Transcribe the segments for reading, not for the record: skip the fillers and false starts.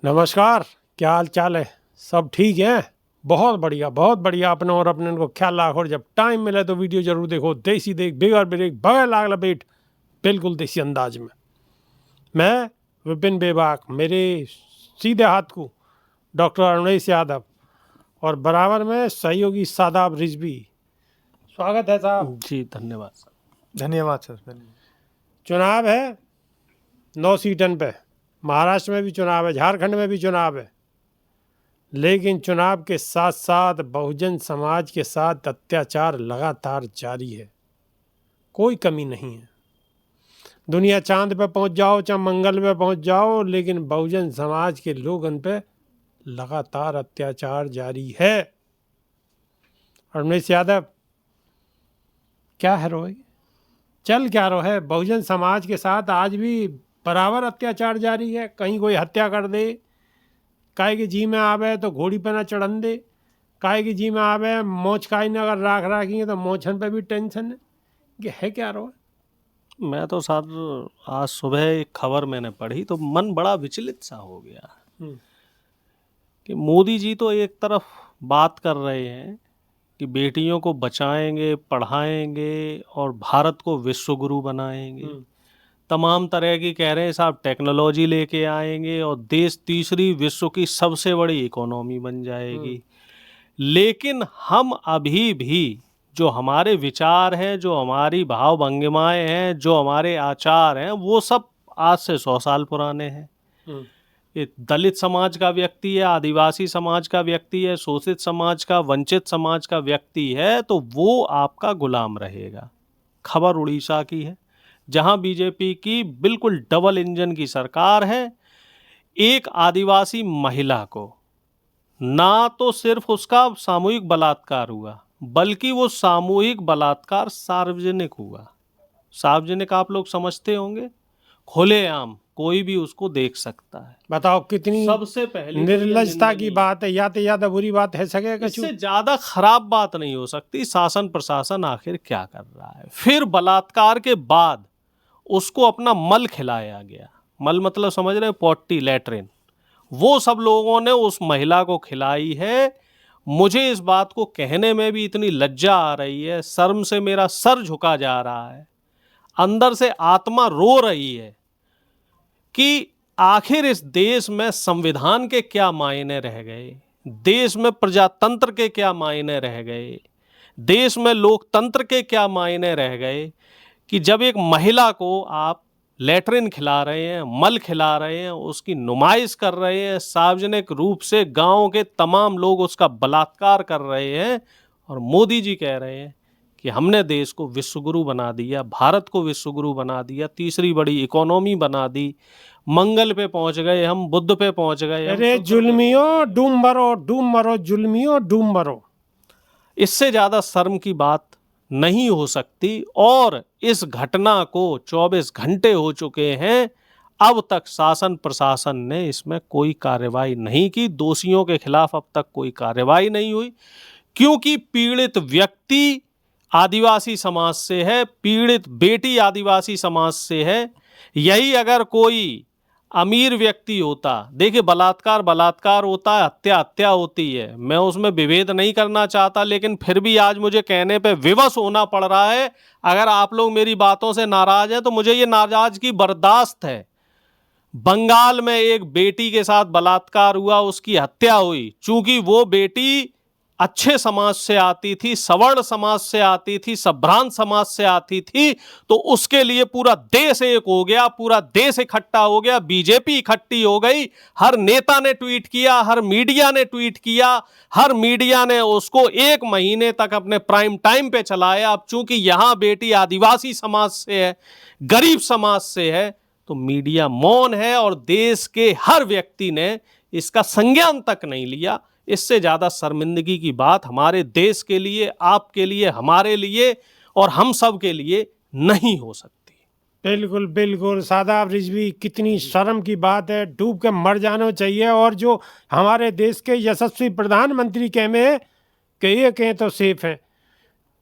नमस्कार, क्या हाल चाल है? सब ठीक है? बहुत बढ़िया। अपने और अपने को ख्याल रखो और जब टाइम मिले तो वीडियो जरूर देखो। देसी देख बिगर ब्रेक बगैर लाग लपेट, बिल्कुल देसी अंदाज में। मैं विपिन बेबाक, मेरे सीधे हाथ को डॉक्टर अरुणेश यादव और बराबर में सहयोगी सादाब रिजवी। स्वागत है साहब। जी धन्यवाद सर। धन्यवाद सर। चुनाव है 9 सीटन पे। महाराष्ट्र में भी चुनाव है, झारखंड में भी चुनाव है, लेकिन चुनाव के साथ साथ बहुजन समाज के साथ अत्याचार लगातार जारी है, कोई कमी नहीं है। दुनिया चांद पे पहुंच जाओ चाहे मंगल पे पहुंच जाओ, लेकिन बहुजन समाज के लोग उन पे लगातार अत्याचार जारी है। अरुणेश यादव, क्या है रोए? चल क्या रो है? बहुजन समाज के साथ आज भी बराबर अत्याचार जारी है। कहीं कोई हत्या कर दे, काहे की जी में आवे तो घोड़ी पे ना चढ़न दे, काहे की जी में आवे मोछ काई ने अगर राख राखी है तो मोछन पे भी टेंशन है। ये है क्या रो? मैं तो सर आज सुबह एक खबर मैंने पढ़ी तो मन बड़ा विचलित सा हो गया कि मोदी जी तो एक तरफ बात कर रहे हैं कि बेटियों को बचाएंगे, पढ़ाएंगे और भारत को विश्व गुरु बनाएंगे। तमाम तरह की कह रहे हैं साहब टेक्नोलॉजी लेके आएंगे और देश तीसरी विश्व की सबसे बड़ी इकोनॉमी बन जाएगी। लेकिन हम अभी भी जो हमारे विचार हैं, जो हमारी भाव भंगिमाएं हैं, जो हमारे आचार हैं, वो सब आज से 100 साल पुराने हैं। ये दलित समाज का व्यक्ति है, आदिवासी समाज का व्यक्ति है, शोषित समाज का, वंचित समाज का व्यक्ति है तो वो आपका गुलाम रहेगा। खबर उड़ीसा की है जहां बीजेपी की बिल्कुल डबल इंजन की सरकार है। एक आदिवासी महिला को ना तो सिर्फ उसका सामूहिक बलात्कार हुआ, बल्कि वो सामूहिक बलात्कार सार्वजनिक हुआ। सार्वजनिक आप लोग समझते होंगे, खुलेआम कोई भी उसको देख सकता है। बताओ कितनी सबसे पहले निर्लजता की बात है, या तो ज्यादा बुरी बात है सके कछु? इससे ज्यादा खराब बात नहीं हो सकती। शासन प्रशासन आखिर क्या कर रहा है? फिर बलात्कार के बाद उसको अपना मल खिलाया गया। मल मतलब समझ रहे हैं, पॉटी, लैट्रिन। वो सब लोगों ने उस महिला को खिलाई है। मुझे इस बात को कहने में भी इतनी लज्जा आ रही है, शर्म से मेरा सर झुका जा रहा है, अंदर से आत्मा रो रही है कि आखिर इस देश में संविधान के क्या मायने रह गए, देश में प्रजातंत्र के क्या मायने रह गए, देश में लोकतंत्र के क्या मायने रह गए कि जब एक महिला को आप लैट्रिन खिला रहे हैं, मल खिला रहे हैं, उसकी नुमाइश कर रहे हैं, सार्वजनिक रूप से गांव के तमाम लोग उसका बलात्कार कर रहे हैं और मोदी जी कह रहे हैं कि हमने देश को विश्वगुरु बना दिया, भारत को विश्वगुरु बना दिया, तीसरी बड़ी इकोनॉमी बना दी, मंगल पे पहुंच गए हम, बुध पे पहुंच गए। अरे जुल्मियों डूम मरो, जुल्मियों डूम मरो। इससे ज्यादा शर्म की बात नहीं हो सकती। और इस घटना को 24 घंटे हो चुके हैं, अब तक शासन प्रशासन ने इसमें कोई कार्रवाई नहीं की। दोषियों के खिलाफ अब तक कोई कार्रवाई नहीं हुई, क्योंकि पीड़ित व्यक्ति आदिवासी समाज से है, पीड़ित बेटी आदिवासी समाज से है। यही अगर कोई अमीर व्यक्ति होता, देखिए बलात्कार होता है, हत्या होती है, मैं उसमें विभेद नहीं करना चाहता, लेकिन फिर भी आज मुझे कहने पे विवश होना पड़ रहा है। अगर आप लोग मेरी बातों से नाराज हैं तो मुझे ये नाराजगी बर्दाश्त है। बंगाल में एक बेटी के साथ बलात्कार हुआ, उसकी हत्या हुई, चूंकि वो बेटी अच्छे समाज से आती थी, सवर्ण समाज से आती थी, संभ्रांत समाज से आती थी, तो उसके लिए पूरा देश एक हो गया, पूरा देश इकट्ठा हो गया, बीजेपी इकट्ठी हो गई। हर नेता ने ट्वीट किया, हर मीडिया ने ट्वीट किया, हर मीडिया ने उसको 1 महीने तक अपने प्राइम टाइम पे चलाया। अब चूंकि यहां बेटी आदिवासी समाज से है, गरीब समाज से है, तो मीडिया मौन है और देश के हर व्यक्ति ने इसका संज्ञान तक नहीं लिया। इससे ज्यादा शर्मिंदगी की बात हमारे देश के लिए, आपके लिए, हमारे लिए और हम सब के लिए नहीं हो सकती। बिल्कुल बिल्कुल सादाब रिजवी, कितनी शर्म की बात है। डूब के मर जाना चाहिए। और जो हमारे देश के यशस्वी प्रधानमंत्री कहे में कि ये कहें तो सेफ है,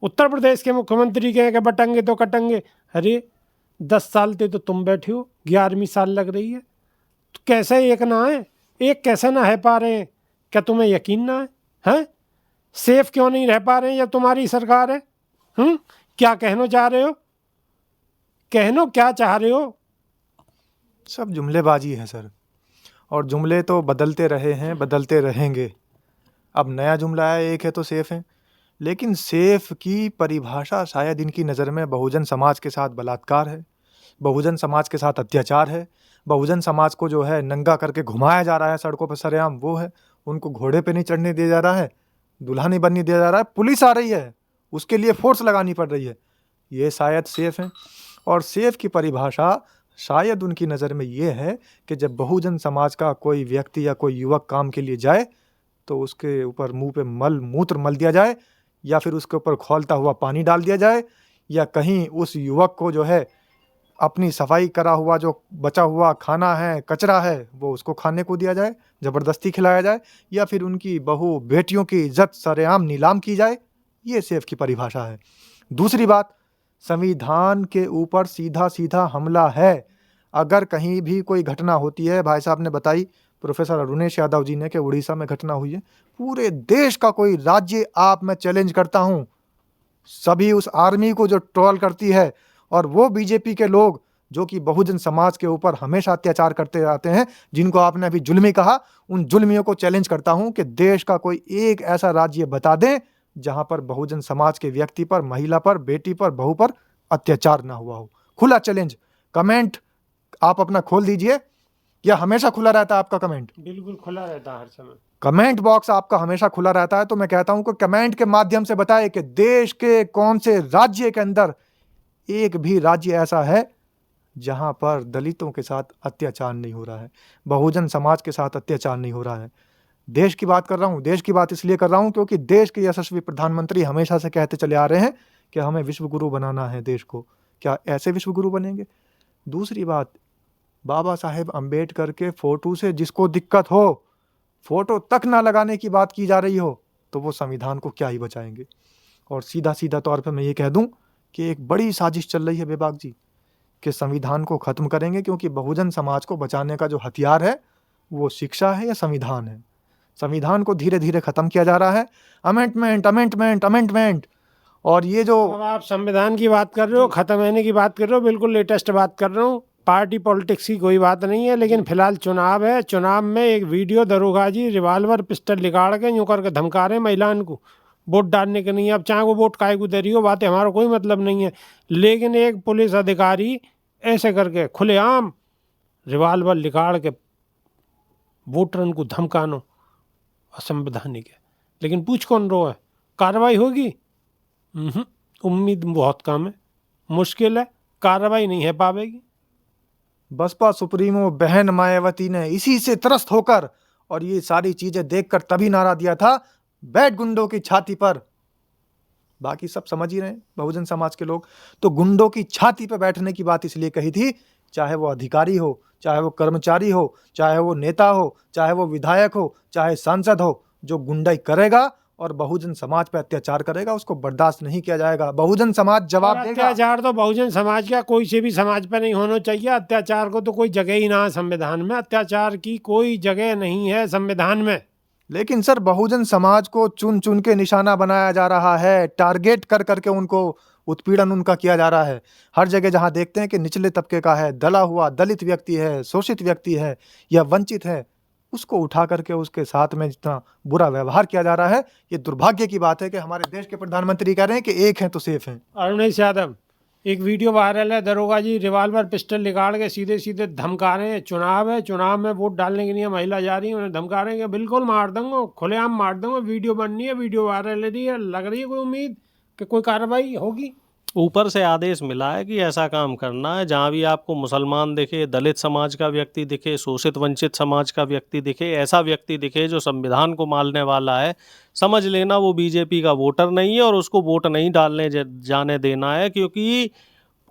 उत्तर प्रदेश के मुख्यमंत्री कहें कि बटंगे तो कटंगे। अरे 10 साल ते तो तुम बैठे हो, 11वीं साल लग रही है, तो कैसे एक ना है? एक कैसे ना है पा रहे हैं? क्या तुम्हें यकीन ना है? हैं? सेफ क्यों नहीं रह पा रहे हैं जब तुम्हारी सरकार है? क्या कहना चाह रहे हो? कहनो क्या चाह रहे हो? सब जुमलेबाजी है सर, और जुमले तो बदलते रहे हैं, बदलते रहेंगे। अब नया जुमला है, एक है तो सेफ है, लेकिन सेफ की परिभाषा शायद इनकी नज़र में बहुजन समाज के साथ बलात्कार है, बहुजन समाज के साथ अत्याचार है, बहुजन समाज को जो है नंगा करके घुमाया जा रहा है सड़कों पर सरेआम, वो है। उनको घोड़े पे नहीं चढ़ने दिया जा रहा है, दूल्हा नहीं बनने दिया जा रहा है, पुलिस आ रही है, उसके लिए फोर्स लगानी पड़ रही है, ये शायद सेफ है। और सेफ की परिभाषा शायद उनकी नज़र में ये है कि जब बहुजन समाज का कोई व्यक्ति या कोई युवक काम के लिए जाए तो उसके ऊपर मुंह पे मल मूत्र मल दिया जाए, या फिर उसके ऊपर खौलता हुआ पानी डाल दिया जाए, या कहीं उस युवक को जो है अपनी सफाई करा हुआ जो बचा हुआ खाना है, कचरा है, वो उसको खाने को दिया जाए, ज़बरदस्ती खिलाया जाए, या फिर उनकी बहू बेटियों की इज्जत सरेआम नीलाम की जाए। ये सेफ की परिभाषा है। दूसरी बात, संविधान के ऊपर सीधा सीधा हमला है। अगर कहीं भी कोई घटना होती है, भाई साहब ने बताई प्रोफेसर अरुणेश यादव जी ने कि उड़ीसा में घटना हुई है, पूरे देश का कोई राज्य आप मैं चैलेंज करता हूँ, सभी उस आर्मी को जो ट्रोल करती है, और वो बीजेपी के लोग जो कि बहुजन समाज के ऊपर हमेशा अत्याचार करते रहते हैं, जिनको आपने अभी जुल्मी कहा, उन जुल्मियों को चैलेंज करता हूँ कि देश का कोई एक ऐसा राज्य बता दें जहां पर बहुजन समाज के व्यक्ति पर, महिला पर, बेटी पर, बहू पर अत्याचार ना हुआ हो। खुला चैलेंज। कमेंट आप अपना खोल दीजिए, या हमेशा खुला रहता है आपका कमेंट? बिल्कुल खुला रहता है हर समय। कमेंट बॉक्स आपका हमेशा खुला रहता है, तो मैं कहता हूं कि कमेंट के माध्यम से बताएं कि देश के कौन से राज्य के अंदर एक भी राज्य ऐसा है जहां पर दलितों के साथ अत्याचार नहीं हो रहा है, बहुजन समाज के साथ अत्याचार नहीं हो रहा है। देश की बात कर रहा हूं, देश की बात इसलिए कर रहा हूं क्योंकि देश के यशस्वी प्रधानमंत्री हमेशा से कहते चले आ रहे हैं कि हमें विश्व गुरु बनाना है देश को। क्या ऐसे विश्व गुरु बनेंगे? दूसरी बात, बाबा साहेब अंबेडकर के फोटो से जिसको दिक्कत हो, फोटो तक ना लगाने की बात की जा रही हो, तो वो संविधान को क्या ही बचाएंगे। और सीधा सीधा तौर पे मैं ये कह दूं कि एक बड़ी साजिश चल रही है बेबाक जी, कि संविधान को ख़त्म करेंगे, क्योंकि बहुजन समाज को बचाने का जो हथियार है वो शिक्षा है या संविधान है। संविधान को धीरे धीरे ख़त्म किया जा रहा है, अमेंडमेंट अमेंडमेंट अमेंडमेंट। और ये जो अब आप संविधान की बात कर रहे हो, खत्म होने की बात कर रहे हो, बिल्कुल लेटेस्ट बात कर रहा हूँ। पार्टी पॉलिटिक्स की कोई बात नहीं है, लेकिन फिलहाल चुनाव है। चुनाव में एक वीडियो दरोगा जी रिवाल्वर पिस्टल निकाल के यूँ करके धमका रहे हैं महिलाओं को वोट डालने के नहीं। अब चाहे वो वोट काहे को दे रही हो, बातें हमारा कोई मतलब नहीं है, लेकिन एक पुलिस अधिकारी ऐसे करके खुलेआम रिवाल्वर निकाल के वोटरन को धमकानो असंवैधानिक है। लेकिन पूछ कौन रहा है? कार्रवाई होगी? उम्मीद बहुत कम है, मुश्किल है, कार्रवाई नहीं है पावेगी। बसपा सुप्रीमो बहन मायावती ने इसी से त्रस्त होकर और ये सारी चीजें देखकर तभी नारा दिया था, बैठ गुंडों की छाती पर। बाकी सब समझ ही रहे हैं बहुजन समाज के लोग। तो गुंडों की छाती पर बैठने की बात इसलिए कही थी, चाहे वो अधिकारी हो, चाहे वो कर्मचारी हो, चाहे वो नेता हो, चाहे वो विधायक हो, चाहे सांसद हो, जो गुंडाई करेगा और बहुजन समाज पर अत्याचार करेगा उसको बर्दाश्त नहीं किया जाएगा। बहुजन समाज जवाब देगा। अत्याचार तो बहुजन समाज का कोई से भी समाज पर नहीं होना चाहिए। अत्याचार को तो कोई जगह ही ना है संविधान में, अत्याचार की कोई जगह नहीं है संविधान में। लेकिन सर बहुजन समाज को चुन चुन के निशाना बनाया जा रहा है, टारगेट कर करके उनको उत्पीड़न उनका किया जा रहा है। हर जगह जहां देखते हैं कि निचले तबके का है, दला हुआ दलित व्यक्ति है, शोषित व्यक्ति है या वंचित है, उसको उठा करके उसके साथ में जितना बुरा व्यवहार किया जा रहा है, ये दुर्भाग्य की बात है कि हमारे देश के प्रधानमंत्री कह रहे हैं कि एक हैं तो सेफ हैं। अरुणेश यादव, एक वीडियो वायरल है, दरोगा जी रिवाल्वर पिस्टल निकाल के सीधे सीधे धमका रहे हैं। चुनाव है, चुनाव में वोट डालने के लिए महिला जा रही है, उन्हें धमका रहे हैं कि बिल्कुल मार दूंगा, खुलेआम मार दूंगा। वीडियो बननी है, वीडियो वायरल है रही है, लग रही है कोई उम्मीद कि कोई कार्रवाई होगी। ऊपर से आदेश मिला है कि ऐसा काम करना है। जहाँ भी आपको मुसलमान दिखे, दलित समाज का व्यक्ति दिखे, शोषित वंचित समाज का व्यक्ति दिखे, ऐसा व्यक्ति दिखे जो संविधान को मानने वाला है, समझ लेना वो बीजेपी का वोटर नहीं है और उसको वोट नहीं डालने जाने देना है। क्योंकि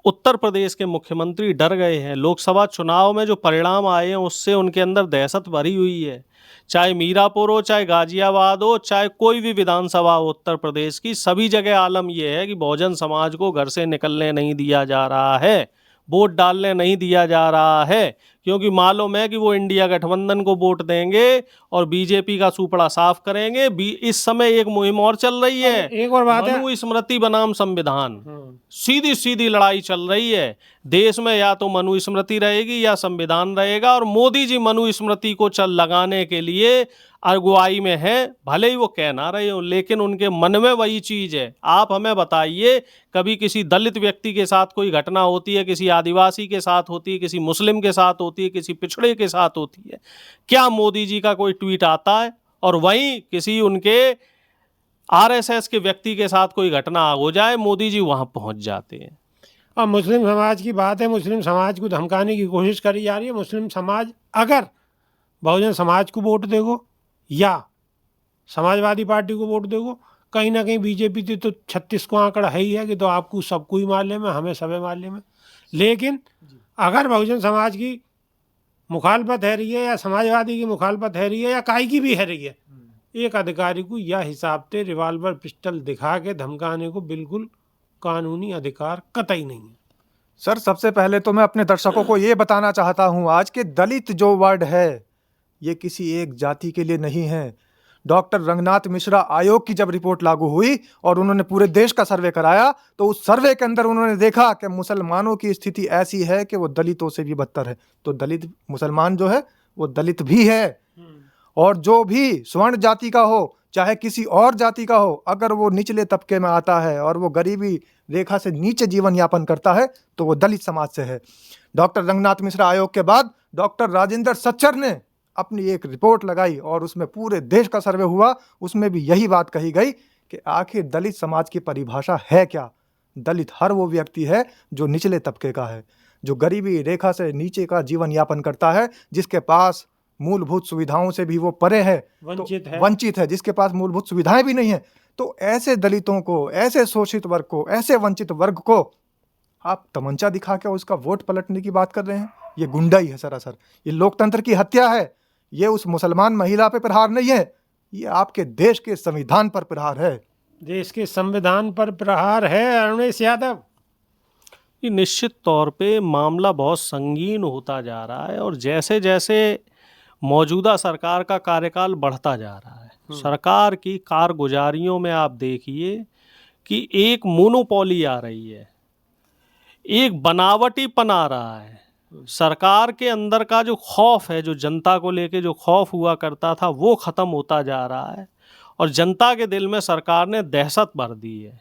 उत्तर प्रदेश के मुख्यमंत्री डर गए हैं। लोकसभा चुनाव में जो परिणाम आए हैं उससे उनके अंदर दहशत भरी हुई है। चाहे मीरापुर हो, चाहे गाजियाबाद हो, चाहे कोई भी विधानसभा हो उत्तर प्रदेश की, सभी जगह आलम यह है कि बहुजन समाज को घर से निकलने नहीं दिया जा रहा है, वोट डालने नहीं दिया जा रहा है। क्योंकि मालूम है कि वो इंडिया गठबंधन को वोट देंगे और बीजेपी का सुपड़ा साफ करेंगे। इस समय एक मुहिम और चल रही है, एक और बात है, मनु स्मृति बनाम संविधान। सीधी सीधी लड़ाई चल रही है देश में, या तो मनु स्मृति रहेगी या संविधान रहेगा। और मोदी जी मनु स्मृति को चल लगाने के लिए अगुवाई में है, भले ही वो कह ना रहे हो, लेकिन उनके मन में वही चीज है। आप हमें बताइए, कभी किसी दलित व्यक्ति के साथ कोई घटना होती है, किसी आदिवासी के साथ होती है, किसी मुस्लिम के साथ होती है, किसी पिछड़े के साथ होती है, क्या मोदी जी का कोई ट्वीट आता है? और वहीं किसी उनके आरएसएस के व्यक्ति के साथ कोई घटना हो जाए, मोदी जी वहां पहुंच जाते हैं। और मुस्लिम समाज की बात है, मुस्लिम समाज को धमकाने की कोशिश करी जा रही है। मुस्लिम समाज अगर बहुजन समाज को वोट देगो या समाजवादी पार्टी को वोट देगो, कहीं ना कहीं बीजेपी से तो 36 को आंकड़ा है ही है कि तो आपको सबको ही मालूम है, हमें सबे मालूम है। लेकिन अगर बहुजन समाज की मुखालफत है रही है या समाजवादी की मुखालफत है रही है या काई की भी है रही है, एक अधिकारी को यह हिसाब से रिवाल्वर पिस्टल दिखा के धमकाने को बिल्कुल कानूनी अधिकार कतई नहीं है। सर, सबसे पहले तो मैं अपने दर्शकों को ये बताना चाहता हूँ आज के दलित जो वर्ड है ये किसी एक जाति के लिए नहीं है। डॉक्टर रंगनाथ मिश्रा आयोग की जब रिपोर्ट लागू हुई और उन्होंने पूरे देश का सर्वे कराया तो उस सर्वे के अंदर उन्होंने देखा कि मुसलमानों की स्थिति ऐसी है कि वो दलितों से भी बदतर है। तो दलित मुसलमान जो है वो दलित भी है, और जो भी स्वर्ण जाति का हो चाहे किसी और जाति का हो, अगर वो निचले तबके में आता है और वो गरीबी रेखा से नीचे जीवन यापन करता है तो वो दलित समाज से है। डॉक्टर रंगनाथ मिश्रा आयोग के बाद डॉक्टर राजेंद्र सच्चर ने अपनी एक रिपोर्ट लगाई और उसमें पूरे देश का सर्वे हुआ। उसमें भी यही बात कही गई कि आखिर दलित समाज की परिभाषा है क्या। दलित हर वो व्यक्ति है जो निचले तबके का है, जो गरीबी रेखा से नीचे का जीवन यापन करता है, जिसके पास मूलभूत सुविधाओं से भी वो परे है, वंचित है, जिसके पास मूलभूत सुविधाएं भी नहीं है। तो ऐसे दलितों को, ऐसे शोषित वर्ग को, ऐसे वंचित वर्ग को आप तमंचा दिखा के उसका वोट पलटने की बात कर रहे हैं। ये गुंडाई है सरासर, ये लोकतंत्र की हत्या है। ये उस मुसलमान महिला पे प्रहार नहीं है, ये आपके देश के संविधान पर प्रहार है। देश के संविधान पर प्रहार है अरुणेश यादव। ये निश्चित तौर पे मामला बहुत संगीन होता जा रहा है और जैसे जैसे मौजूदा सरकार का कार्यकाल बढ़ता जा रहा है, सरकार की कारगुजारियों में आप देखिए कि एक मोनोपोली आ रही है, एक बनावटीपन आ रहा है। सरकार के अंदर का जो खौफ है, जो जनता को लेके जो खौफ हुआ करता था, वो ख़त्म होता जा रहा है और जनता के दिल में सरकार ने दहशत भर दी है।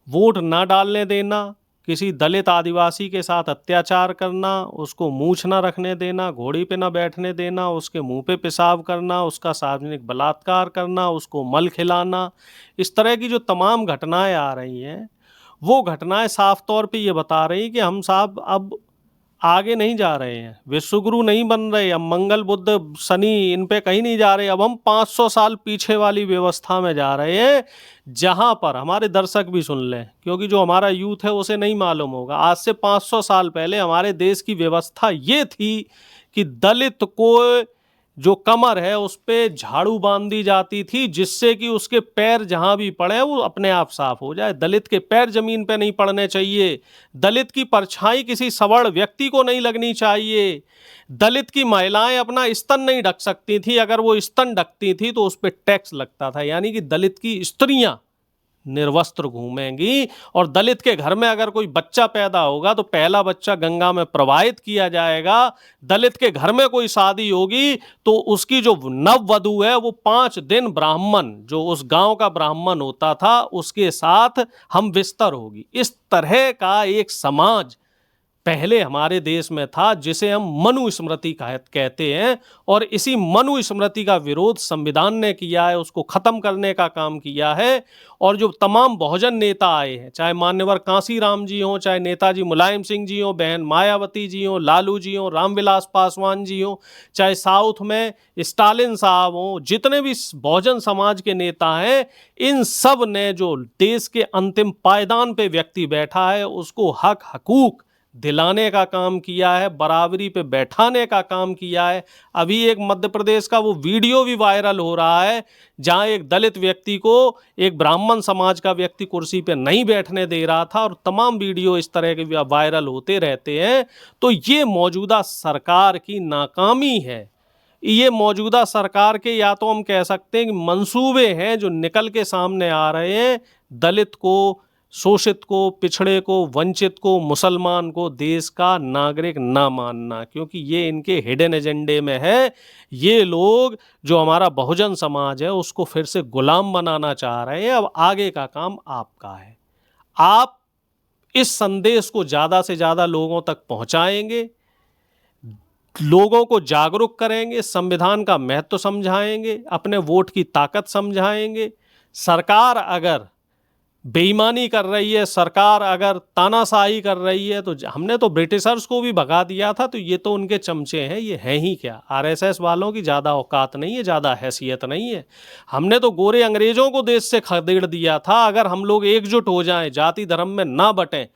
वोट ना डालने देना, किसी दलित आदिवासी के साथ अत्याचार करना, उसको मूछ ना रखने देना, घोड़ी पे ना बैठने देना, उसके मुंह पे पेशाब करना, उसका सार्वजनिक बलात्कार करना, उसको मल खिलाना, इस तरह की जो तमाम घटनाएं आ रही हैं, वो घटनाएं साफ तौर पे ये बता रही कि हम साहब अब आगे नहीं जा रहे हैं, विश्वगुरु नहीं बन रहे, अब मंगल बुध शनि इन पे कहीं नहीं जा रहे। अब हम 500 साल पीछे वाली व्यवस्था में जा रहे हैं, जहां पर हमारे दर्शक भी सुन लें, क्योंकि जो हमारा यूथ है उसे नहीं मालूम होगा। आज से 500 साल पहले हमारे देश की व्यवस्था ये थी कि दलित को जो कमर है उस पे झाड़ू बांध दी जाती थी, जिससे कि उसके पैर जहां भी पड़े वो अपने आप साफ हो जाए। दलित के पैर जमीन पे नहीं पड़ने चाहिए, दलित की परछाई किसी सवर्ण व्यक्ति को नहीं लगनी चाहिए, दलित की महिलाएं अपना स्तन नहीं ढक सकती थी, अगर वो स्तन ढकती थी तो उस पर टैक्स लगता था, यानी कि दलित की स्त्रियां निर्वस्त्र घूमेंगी। और दलित के घर में अगर कोई बच्चा पैदा होगा तो पहला बच्चा गंगा में प्रवाहित किया जाएगा। दलित के घर में कोई शादी होगी तो उसकी जो नववधू है वो 5 दिन ब्राह्मण, जो उस गांव का ब्राह्मण होता था, उसके साथ हम विस्तर होगी। इस तरह का एक समाज पहले हमारे देश में था, जिसे हम मनु स्मृति कहते हैं, और इसी मनु स्मृति का विरोध संविधान ने किया है, उसको खत्म करने का काम किया है। और जो तमाम बहुजन नेता आए हैं, चाहे मान्यवर कांसीराम जी हों, चाहे नेताजी मुलायम सिंह जी हों, बहन मायावती जी हों, लालू जी हों, रामविलास पासवान जी हों, चाहे साउथ में स्टालिन साहब हों, जितने भी बहुजन समाज के नेता हैं, इन सब ने जो देश के अंतिम पायदान पे व्यक्ति बैठा है उसको हक हकूक दिलाने का काम किया है, बराबरी पे बैठाने का काम किया है। अभी एक मध्य प्रदेश का वो वीडियो भी वायरल हो रहा है जहां एक दलित व्यक्ति को एक ब्राह्मण समाज का व्यक्ति कुर्सी पे नहीं बैठने दे रहा था, और तमाम वीडियो इस तरह के वायरल होते रहते हैं। तो ये मौजूदा सरकार की नाकामी है। ये मौजूदा सरकार के, या तो हम कह सकते हैं कि मंसूबे हैं जो निकल के सामने आ रहे हैं, दलित को, शोषित को, पिछड़े को, वंचित को, मुसलमान को देश का नागरिक ना मानना, क्योंकि ये इनके हिडन एजेंडे में है। ये लोग जो हमारा बहुजन समाज है उसको फिर से गुलाम बनाना चाह रहे हैं। अब आगे का काम आपका है। आप इस संदेश को ज़्यादा से ज़्यादा लोगों तक पहुंचाएंगे, लोगों को जागरूक करेंगे, संविधान का महत्व समझाएंगे, अपने वोट की ताकत समझाएंगे। सरकार अगर बेईमानी कर रही है, सरकार अगर तानाशाही कर रही है, तो हमने तो ब्रिटिशर्स को भी भगा दिया था, तो ये तो उनके चमचे हैं। ये हैं ही क्या, आरएसएस वालों की ज़्यादा औकात नहीं है, ज़्यादा हैसियत नहीं है। हमने तो गोरे अंग्रेजों को देश से खदेड़ दिया था। अगर हम लोग एकजुट हो जाएं, जाति धर्म में ना बटें,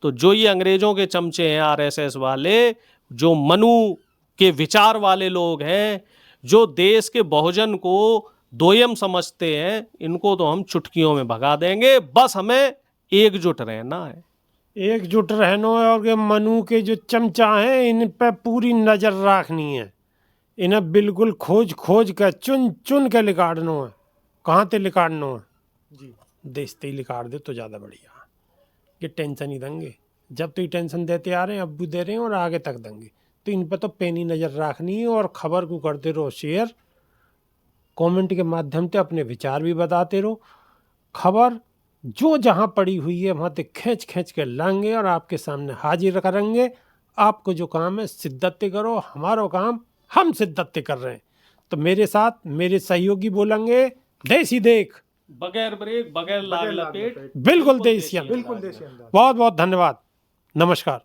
तो जो ये अंग्रेजों के चमचे हैं आरएसएस वाले, जो मनु के विचार वाले लोग हैं, जो देश के बहुजन को दोयम समझते हैं, इनको तो हम चुटकियों में भगा देंगे। बस हमें एकजुट रहना है। एकजुट रहना है, और ये मनु के जो चमचा हैं इन पे पूरी नज़र रखनी है। इन्हें बिल्कुल खोज खोज कर, चुन चुन के लिकाड़ना है। कहाँ ते लिकाड़ना है जी। देश ते लिकाड़ दे तो ज़्यादा बढ़िया। ये टेंशन ही देंगे, जब तो ये टेंशन देते आ रहे हैं, अब भी दे रहे हैं और आगे तक देंगे। तो इन पर तो पैनी नज़र रखनी है, और खबर को करते रहो शेयर, कमेंट के माध्यम से अपने विचार भी बताते रहो। खबर जो जहाँ पड़ी हुई है वहाँ से खींच खींच के लाएंगे और आपके सामने हाजिर करेंगे। आपको जो काम है शिद्दत से करो, हमारा काम हम शिद्दत से कर रहे हैं। तो मेरे साथ मेरे सहयोगी बोलेंगे, देसी देख, बगैर ब्रेक, बगैर लाग लपेट, बिल्कुल देसी अंदाज। बिल्कुल देसी अंदाज। बहुत बहुत धन्यवाद, नमस्कार।